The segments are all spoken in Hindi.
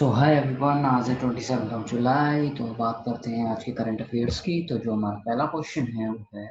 सो हाय एवरीवन, आज है 27 जुलाई। तो बात करते हैं आज के करंट अफेयर्स की। तो जो हमारा पहला क्वेश्चन है वो है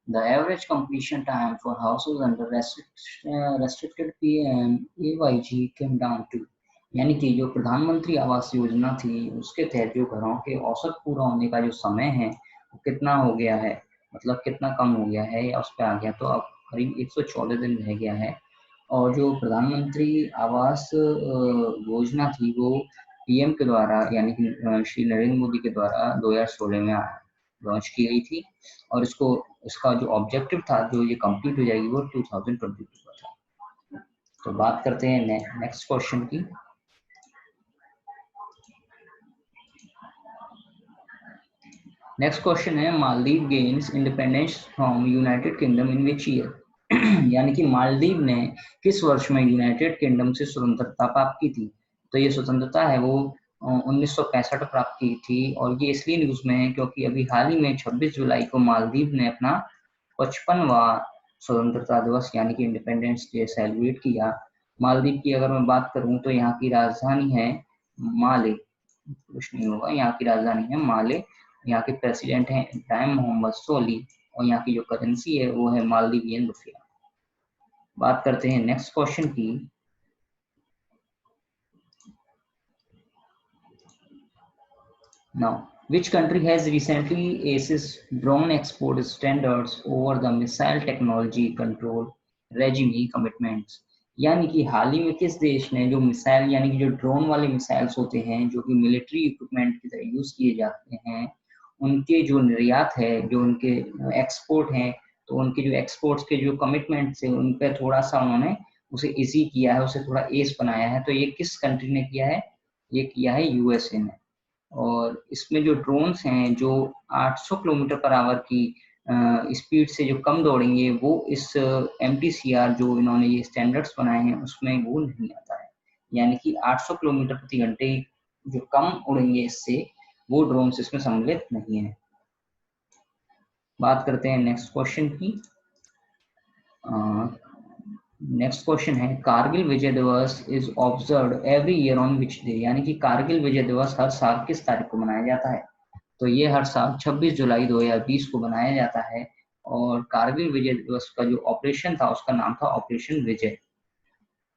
the average completion time for houses under restricted PMAYG came down to, यानी कि जो प्रधानमंत्री आवास योजना थी उसके तहत जो घरों के औसत पूरा होने का जो समय है वो कितना हो गया है, मतलब कितना कम हो गया है या उस पर आ गया। तो अब करीब 114 दिन रह गया है। और जो प्रधानमंत्री आवास योजना थी वो पीएम के द्वारा यानी कि श्री नरेंद्र मोदी के द्वारा 2016 में लॉन्च की गई थी। और इसका जो ऑब्जेक्टिव था, जो ये कंप्लीट हो जाएगी, वो 2022 का था। तो बात करते हैं नेक्स्ट क्वेश्चन की। नेक्स्ट क्वेश्चन है Maldives gains independence from United kingdom in which year, यानी कि मालदीव ने किस वर्ष में यूनाइटेड किंगडम से स्वतंत्रता प्राप्त की थी। तो ये स्वतंत्रता है वो 1965 प्राप्त की थी। और ये इसलिए न्यूज में है क्योंकि अभी हाल ही में 26 जुलाई को मालदीव ने अपना 55वां स्वतंत्रता दिवस यानी कि इंडिपेंडेंस डे सेलिब्रेट किया। मालदीव की अगर मैं बात करूं तो यहाँ की राजधानी है माले, कुछ नहीं होगा, यहाँ की राजधानी है माले। यहाँ के प्रेसिडेंट हैं इब्राहिम मोहम्मद सोली और यहाँ की जो करेंसी है वो है मालदीवियन रुपया। बात करते हैं नेक्स्ट क्वेश्चन की। Now which country has recently ACES drone export standards over the missile technology control regime commitments, यानी कि हाल ही में किस देश ने जो मिसाइल यानी कि जो ड्रोन वाले मिसाइल्स होते हैं जो कि मिलिट्री इक्विपमेंट की तरह यूज किए जाते हैं, उनके जो निर्यात है, जो उनके एक्सपोर्ट हैं, तो उनके जो एक्सपोर्ट्स के जो कमिटमेंट्स है उन पर थोड़ा सा उन्होंने उसे इजी किया है, उसे थोड़ा एज बनाया है। तो ये किस कंट्री ने किया है? ये किया है यूएसए ने। और इसमें जो ड्रोन्स हैं जो 800 किलोमीटर पर आवर की स्पीड से जो कम दौड़ेंगे वो इस MTCR जो इन्होंने ये स्टैंडर्ड्स बनाए हैं उसमें वो नहीं आता है। यानी कि 800 किलोमीटर प्रति घंटे जो कम उड़ेंगे इससे, वो ड्रोन्स इसमें सम्मिलित नहीं है। बात करते हैं नेक्स्ट क्वेश्चन की। नेक्स्ट क्वेश्चन है कारगिल विजय दिवस is observed every year on which day, यानी कि कारगिल विजय दिवस हर साल किस तारीख को मनाया जाता है। तो ये हर साल 26 जुलाई 2020 को मनाया जाता है। और कारगिल विजय दिवस का जो ऑपरेशन था उसका नाम था ऑपरेशन विजय।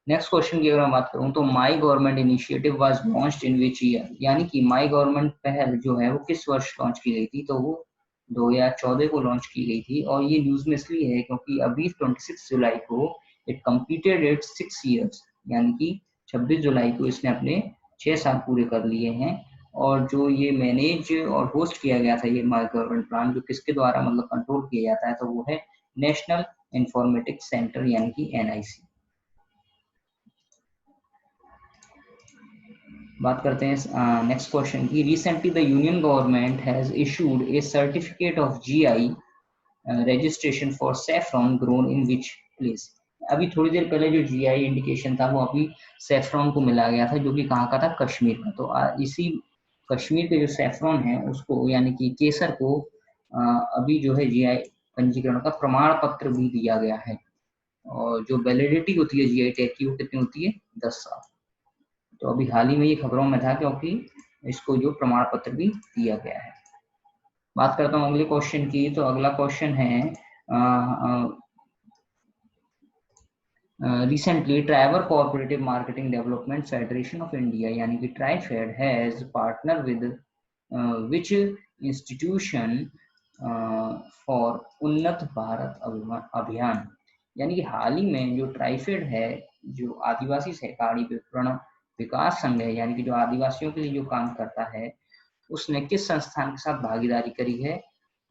नेक्स्ट क्वेश्चन की अगर मैं बात करूं तो my government initiative was launched in which year, यानी कि माई गवर्नमेंट पहल जो है वो किस वर्ष लॉन्च की गई थी। तो वो 2014 को लॉन्च की गई थी। और ये न्यूज में इसलिए है क्योंकि अभी 26 जुलाई को इट कंप्लीटेड इट्स 6 ईयर्स, यानी कि 26 जुलाई को इसने अपने 6 साल पूरे कर लिए हैं। और जो ये मैनेज और होस्ट किया गया था ये माई गवर्नमेंट प्लान, जो किसके द्वारा मतलब कंट्रोल किया जाता है, तो वो है नेशनल इंफॉर्मेटिक्स सेंटर यानी कि NIC। बात करते हैं नेक्स्ट क्वेश्चन की। Recently the union government has issued A certificate of GI registration for saffron grown in which place. अभी थोड़ी देर पहले जो GI इंडिकेशन था वो अभी सैफरॉन को मिला गया था, जो कि कहाँ का था? कश्मीर का। तो इसी कश्मीर के जो सैफरॉन है उसको यानी कि केसर को अभी जो है GI पंजीकरण का प्रमाण पत्र भी दिया गया है। और जो वैलिडिटी होती है GI टैग की वो कितनी होती है? 10 साल। तो अभी हाल ही में ये खबरों में था क्योंकि इसको जो प्रमाण पत्र भी दिया गया है। बात करता हूँ अगले क्वेश्चन की। तो अगला क्वेश्चन है recently Triber cooperative marketing development federation of India यानी कि TRIFED has partner with which institution for उन्नत भारत अभियान, यानी कि हाल ही में जो ट्राइफेड है जो आदिवासी सहकारी विपणन विकास संघ है, यानी कि जो आदिवासियों के लिए जो काम करता है, उसने किस संस्थान के साथ भागीदारी करी है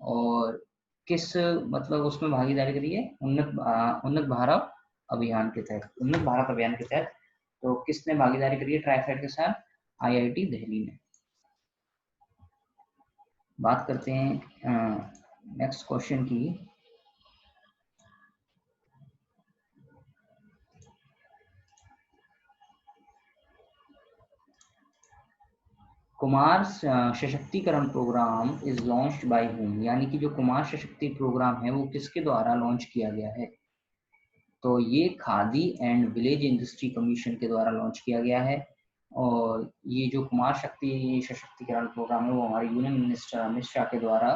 और किस मतलब उसमें भागीदारी करी है? उन्नत भारत अभियान के तहत। उन्नत भारत अभियान के तहत तो किसने भागीदारी करी है ट्राइफेड के साथ? IIT दिल्ली ने। बात करते हैं नेक्स्ट क्वेश्चन की। कुमार सशक्तिकरण program is launched by home, यानी कि जो कुमार सशक्ति प्रोग्राम है वो किसके द्वारा लॉन्च किया गया है? तो ये khadi and village industry commission के द्वारा लॉन्च किया गया है। और ये जो कुमार शक्ति सशक्तिकरण प्रोग्राम है वो हमारे यूनियन मिनिस्टर अमित शाह के द्वारा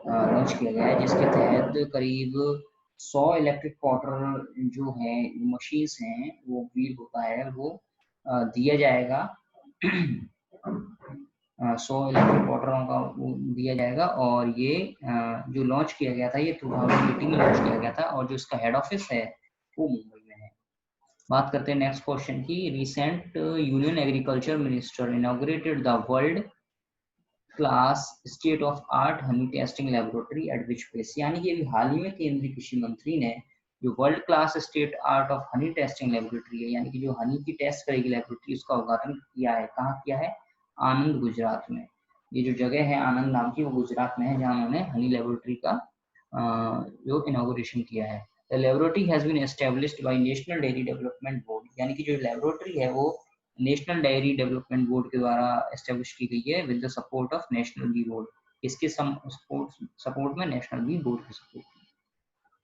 लॉन्च किया गया है, जिसके तहत करीब 100 इलेक्ट्रिक वाटर जो है मशीन्स हैं वो व्हील होता है वो दिया जाएगा 100 इलेक्ट्रिक वाटरों का वो दिया जाएगा। और ये जो लॉन्च किया गया था ये 2018 में लॉन्च किया गया था और जो इसका हेड ऑफिस है वो मुंबई में है। बात करते हैं नेक्स्ट क्वेश्चन की। Recent union agriculture minister inaugurated the world class state of art Honey testing laboratory eight which place, यानी कि अभी हाल ही में केंद्रीय कृषि मंत्री ने जो world class state art of honey testing laboratory है, यानी कि जो हनी की टेस्ट करेगी लेबोरेटरी, उसका उद्घाटन किया है। कहाँ किया है? आनंद, गुजरात में। ये जो जगह है आनंद नाम की वो गुजरात में है, जहाँ उन्होंने हनी लेबोरेटरी का जो इनॉग्रेशन किया है। The laboratory has been established by National Dairy Development Board, यानी कि जो लेबोरेटरी है वो नेशनल डायरी डेवलपमेंट बोर्ड के द्वारा एस्टेब्लिश की गई है with the support of National Bee Board. इसके सपोर्ट में नेशनल बी बोर्ड की सपोर्ट।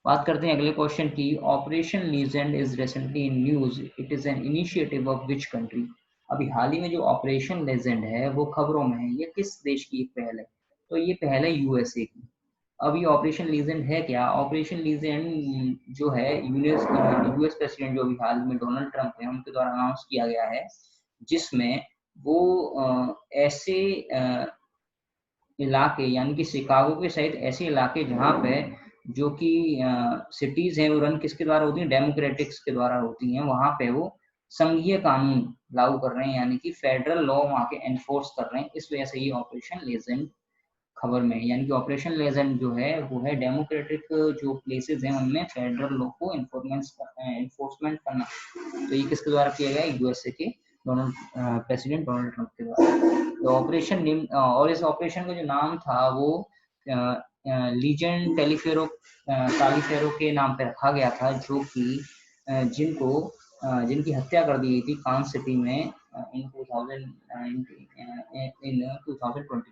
बात करते हैं अगले क्वेश्चन की। Operation Legend is recently in news, it is an initiative of which country. अभी हाल ही में जो ऑपरेशन लेजेंड है वो खबरों में है, ये किस देश की एक पहल है? तो ये पहल है यूएसए की। अब ये ऑपरेशन लीजेंड है क्या? ऑपरेशन लीजेंड जो है यूएस प्रेसिडेंट जो अभी हाल में डोनाल्ड ट्रंप है उनके द्वारा अनाउंस किया गया है, जिसमें वो ऐसे इलाके यानी कि शिकागो के सहित ऐसे इलाके जहाँ पे जो कि सिटीज हैं वो रन किसके द्वारा होती हैं? डेमोक्रेटिक्स के द्वारा होती हैं, वहां पे वो संघीय कानून लागू कर रहे हैं, यानी कि फेडरल लॉ वहां के एनफोर्स कर रहे हैं। इस वजह से ये ऑपरेशन लेजेंड खबर में, यानी कि ऑपरेशन लेजेंड जो है वो है डेमोक्रेटिक जो प्लेसेस हैं उनमें फेडरल लॉ को इन्फोर्समेंट करना। तो ये किसके द्वारा किया गया? यूएसए के प्रेसिडेंट डोनाल्ड ट्रंप के द्वारा। तो ऑपरेशन और इस ऑपरेशन का जो नाम था वो लीजेंड टेलीफेरो कालीफेरो के नाम पे रखा गया था, जो कि जिनकी हत्या कर दी गई थी कांस सिटी में इन 2020।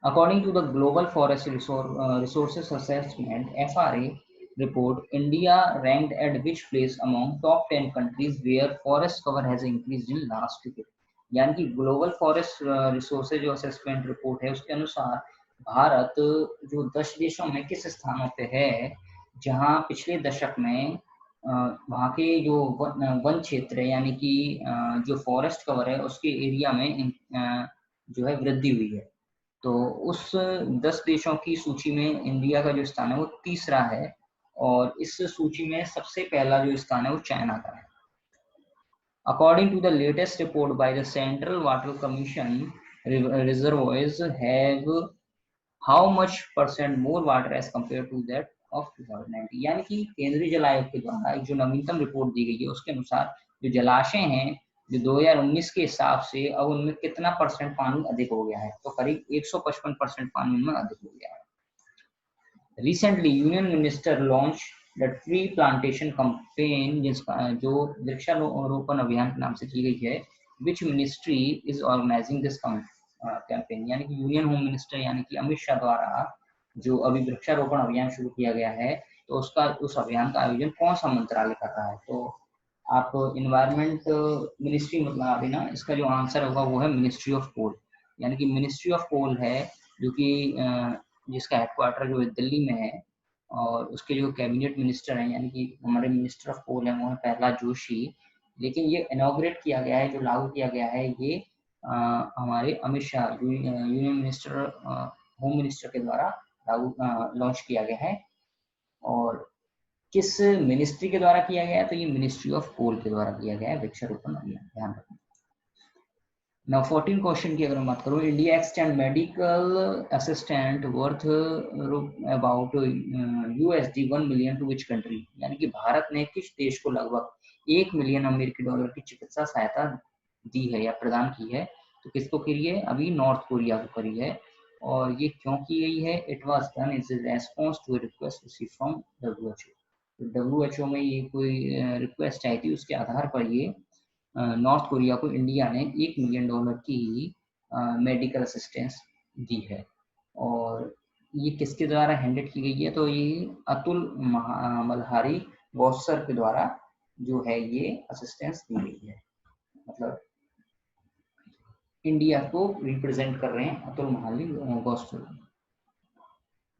According to the Global Forest Resources Assessment (FRA) report, India ranked at which place among top 10 countries where forest cover has increased in last decade? यानी कि ग्लोबल फॉरेस्ट रिसोर्सेज जो असेसमेंट रिपोर्ट है उसके अनुसार भारत जो 10 देशों में किस स्थानों पे है जहां पिछले दशक में वहाँ के जो वन क्षेत्र है यानी कि जो फॉरेस्ट कवर है उसके एरिया में जो है वृद्धि हुई है। तो उस 10 देशों की सूची में इंडिया का जो स्थान है वो तीसरा है, और इस सूची में सबसे पहला जो स्थान है वो चाइना का है। According to the latest report by the Central Water Commission, reservoirs have how much percent more water as compared to that of 2019, यानी कि केंद्रीय जल आयोग के द्वारा जो नवीनतम रिपोर्ट दी गई है उसके अनुसार जो जलाशय हैं जो 2019 के हिसाब से अब उनमें कितना परसेंट पानी अधिक हो गया है? तो करीब 155% पानी उनमें अधिक हो गया है। Recently, Union Minister launched the tree plantation campaign, जिसका जो वृक्षारोपण अभियान के नाम से की गई है। Which ministry is organizing this campaign? यानी कि यूनियन होम मिनिस्टर यानी कि अमित शाह द्वारा जो अभी वृक्षारोपण अभियान शुरू किया गया है, तो उस अभियान का आयोजन कौन सा मंत्रालय कर रहा है? तो आप इन्वायरमेंट मिनिस्ट्री मतलब अभी ना इसका जो आंसर होगा वो है मिनिस्ट्री ऑफ कोल, यानी कि मिनिस्ट्री ऑफ कोल है जो कि जिसका हेडक्वार्टर जो दिल्ली में है, और उसके जो कैबिनेट मिनिस्टर हैं यानी कि हमारे मिनिस्टर ऑफ कोल हैं वो है प्रहलाद जोशी। लेकिन ये इनॉग्रेट किया गया है, जो लागू किया गया है ये हमारे Amit Shah union minister home minister के द्वारा लागू लॉन्च किया गया है। और किस मिनिस्ट्री के द्वारा किया गया है? तो ये मिनिस्ट्री ऑफ कोल के द्वारा किया गया है वृक्षारोपण अभियान, ध्यान रखना। Now 14 क्वेश्चन की अगर मैं बात करूं, India extend medical assistant worth about USD 1 million to which country, यानी कि भारत ने किस देश को लगभग 1 मिलियन अमेरिकी डॉलर की चिकित्सा सहायता दी है या प्रदान की है? तो किसको करी है? अभी नॉर्थ कोरिया को करी है। और ये क्यों की गई है? It was done is response to request receive from WHO। WHO में ये कोई रिक्वेस्ट आई थी, उसके आधार पर ये नॉर्थ कोरिया को इंडिया ने 1 मिलियन डॉलर की मेडिकल असिस्टेंस दी है। और ये किसके द्वारा हैंडल की गई है? तो ये अतुल मल्हारी बॉसर के द्वारा जो है ये असिस्टेंस दी गई है। मतलब इंडिया को रिप्रेजेंट कर रहे हैं अतुल महाली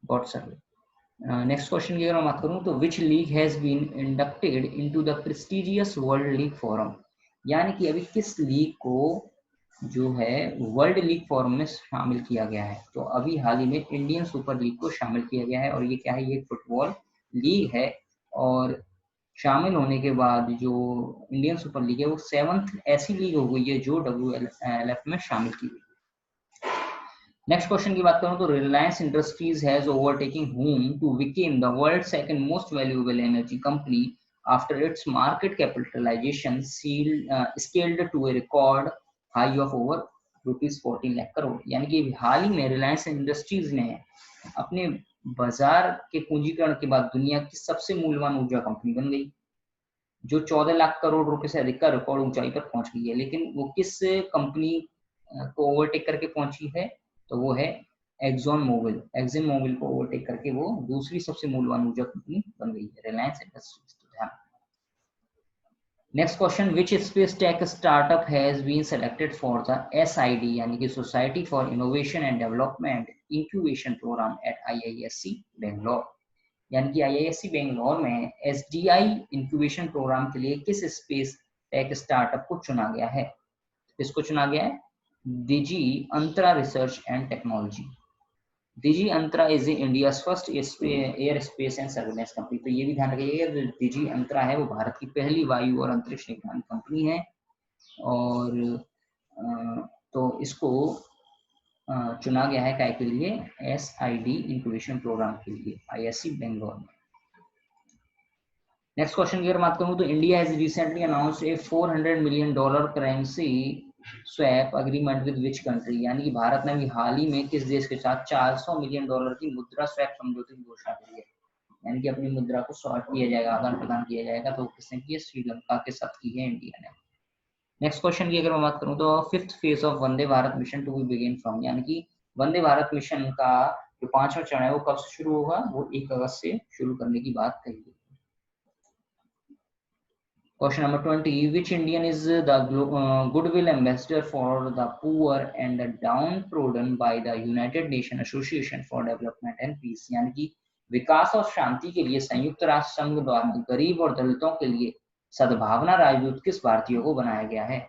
गॉडसर। नेक्स्ट क्वेश्चन की अगर मैं बात करूं तो which league has been inducted into the prestigious world league forum, यानी कि अभी किस लीग को जो है वर्ल्ड लीग फोरम में शामिल किया गया है। तो अभी हाल ही में इंडियन सुपर लीग को शामिल किया गया है और ये क्या है, ये फुटबॉल लीग है और शामिल होने के बाद जो इंडियन सुपर लीग है वो 7th ऐसी लीग हो गई है जो WLF में शामिल की गई। नेक्स्ट क्वेश्चन की बात करूं तो Reliance Industries has overtaking home to became the world second most valuable energy company after its market capitalisation scaled to a record high of over ₹14 lakh crore. यानी कि हाल ही में रिलायंस इंडस्ट्रीज ने अपने बाजार के पूंजीकरण के बाद दुनिया की सबसे मूल्यवान ऊर्जा कंपनी बन गई, जो 14 लाख करोड़ रुपए से अधिक का रिकॉर्ड ऊंचाई पर पहुंच गई है। लेकिन वो किस कंपनी को ओवरटेक करके पहुंची है, तो वो है एक्सॉन मोबिल। एक्सॉन मोबिल को ओवरटेक करके वो दूसरी सबसे मूल्यवान ऊर्जा कंपनी बन गई है, Reliance Industries. Next question, which space tech startup has been selected for the SID यानी कि Society for Innovation and Development incubation program at IISc Bangalore. यानी कि IISc बेंगलोर में SDI इंक्यूबेशन प्रोग्राम के लिए किस स्पेस टेक स्टार्टअप को चुना गया है? किसको चुना गया है? Digiantara research and technology. Digiantara is India first aerospace and surveillance company. तो ये भी ध्यान रखिएगा, डिजी अंतरा है वो भारत की पहली वायु और अंतरिक्ष निगरानी कंपनी है और तो इसको चुना गया है काय के लिए? SID इंक्यूबेशन प्रोग्राम के लिए IISc बेंगलोर में। नेक्स्ट क्वेश्चन की अगर बात करूं तो India has recently announced A $400 million currency swap agreement with which country, यानी कि भारत ने भी हाल ही में किस देश के साथ $400 मिलियन की मुद्रा स्वैप समझौते की घोषणा की है। यानी कि अपनी मुद्रा को स्वैप किया जाएगा, आदान प्रदान किया जाएगा। तो किसने की है? श्रीलंका के साथ की है इंडिया ने। नेक्स्ट क्वेश्चन की अगर मैं बात करूं तो 5th phase of Vande Bharat mission to be begin from, यानी कि वंदे भारत मिशन का जो 5वां चरण है वो कब से शुरू होगा? वो 1 अगस्त से शुरू करने की बात कही गई। Question number 20. Which Indian is the goodwill ambassador for the poor and the downtrodden by the United Nations Association for Development and Peace? यानी कि विकास और शांति के लिए संयुक्त राष्ट्र संघ द्वारा गरीब और दलितों के लिए सद्भावना राजदूत किस भारतीय को बनाया गया है?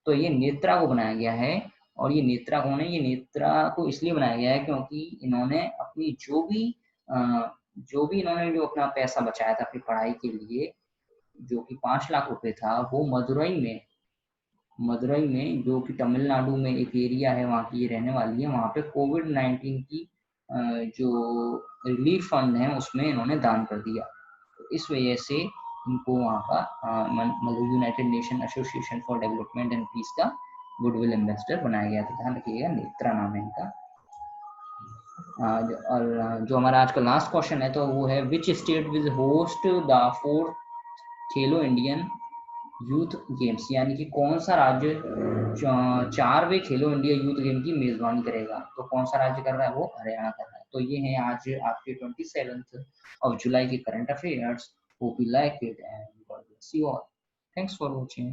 तो ये नेत्रा को बनाया गया है। और ये नेत्रा कौन है? ये नेत्रा को इसलिए बनाया गया है क्योंकि इन्होंने अपनी जो भी इन्होंने जो अपना पैसा बचाया था अपनी पढ़ाई के लिए, जो कि 5 लाख रुपए था, वो मदुरई में जो कि तमिलनाडु में एक एरिया है, वहाँ की ये रहने वाली है, वहाँ पे कोविड-19 की जो रिलीफ फंड है उसमें इन्होंने दान कर दिया। तो इस वजह से इनको वहाँ का मतलब United Nation Association for Development and Peace का गुडविल एम्बेसडर बनाया गया था। ध्यान रखिएगा, नेत्रा नाम है इनका। और जो हमारा आज का लास्ट क्वेश्चन है तो वो है which state will host the 4th Khelo Indian youth games, यानी कि कौन सा राज्य 4वें खेलो इंडिया यूथ गेम की मेजबानी करेगा? तो कौन सा राज्य कर रहा है? वो हरियाणा कर रहा है। तो ये है आज आपके 27th of July के current affairs. Hope you like it and God bless you all. Thanks for watching.